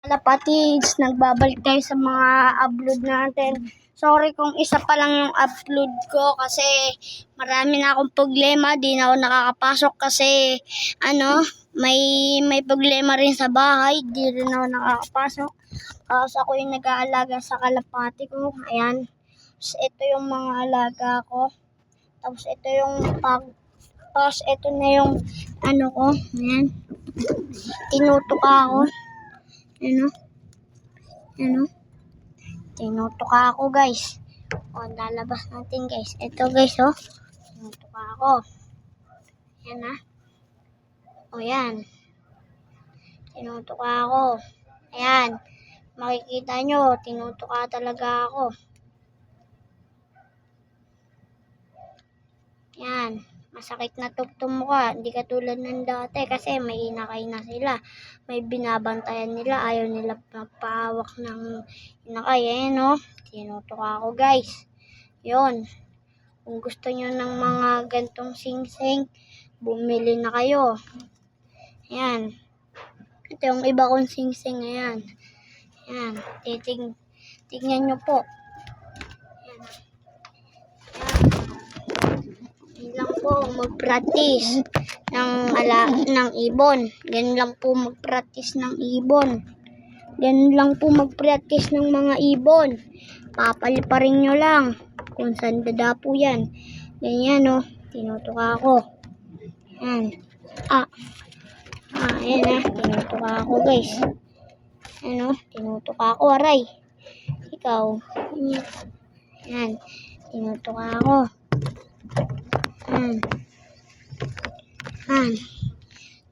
Kalapatids, nagbabalik tayo sa mga upload natin. Sorry kung isa pa lang yung upload ko kasi marami na akong problema. Di na ako nakakapasok kasi may problema rin sa bahay. Di rin ako nakakapasok. Tapos ako yung nag-aalaga sa kalapati ko. Ayan. Tapos ito yung mga alaga ko. Tapos ito yung tapos ito na yung ko. Ayan. Tinutuka ako. Tinutuka ako guys. O, lalabas natin guys. Ito guys tinutuka ako. Yan O, yan. Tinutuka ako. Ayan. Makikita nyo, tinutuka talaga ako. Yan. Masakit na tugtong mukha. Hindi katulad ng dati kasi may inakay na sila. May binabantayan nila. Ayaw nila magpahawak ng inakay. Ayan tinutuka ako guys. Yun. Kung gusto nyo ng mga gantong sing-sing, bumili na kayo. Ayan. Ito yung iba kong sing-sing. Ayan. Ayan. Tignan nyo po. Ayan. Ganyan lang po mag-practice ng ibon. Ganyan lang po mag-practice ng ibon. Ganyan lang po mag-practice ng mga ibon. Papaliparin nyo lang kung saan dadapo yan. Ganyan tinutuka ako. Ayan. Ayan tinutuka ako guys. Ayan tinutuka ako aray. Ikaw. Ayan. Tinutuka ako.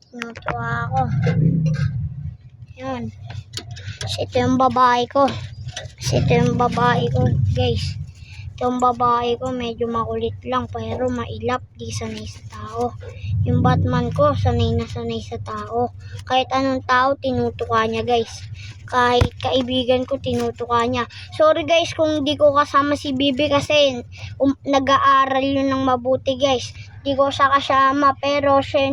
Tinutuka ako. Ayan. Ito yung babae ko. Guys. Itong babae ko medyo makulit lang pero mailap, di sanay sa tao. Yung Batman ko sanay na sanay sa tao. Kahit anong tao tinutuka niya guys. Kahit kaibigan ko tinutuka niya. Sorry guys kung di ko kasama si Bibi kasi nag-aaral yun ng mabuti guys. Di ko siya kasama pero siya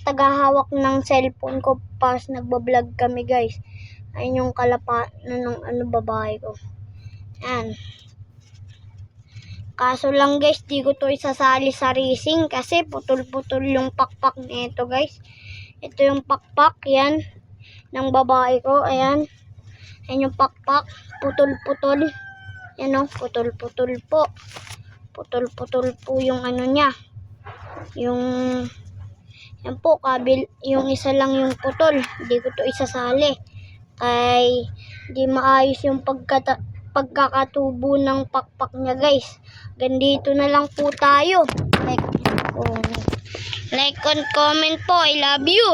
tagahawak ng cellphone ko pas nagbablog kami guys. Ayun yung ng babae ko. Yan. Kaso lang guys, di ko to isasali sa racing kasi putol-putol yung pakpak nito guys. Ito yung pakpak, yan. Ng babae ko, ayan. Ayan yung pakpak, putol-putol. Yan putol-putol po. Putol-putol po yung niya. Yan po, yung isa lang yung putol. Di ko to isasali. Ay di maayos yung pagkakatubo ng pakpak niya guys. Gandito na lang po tayo. Like and comment po. I love you.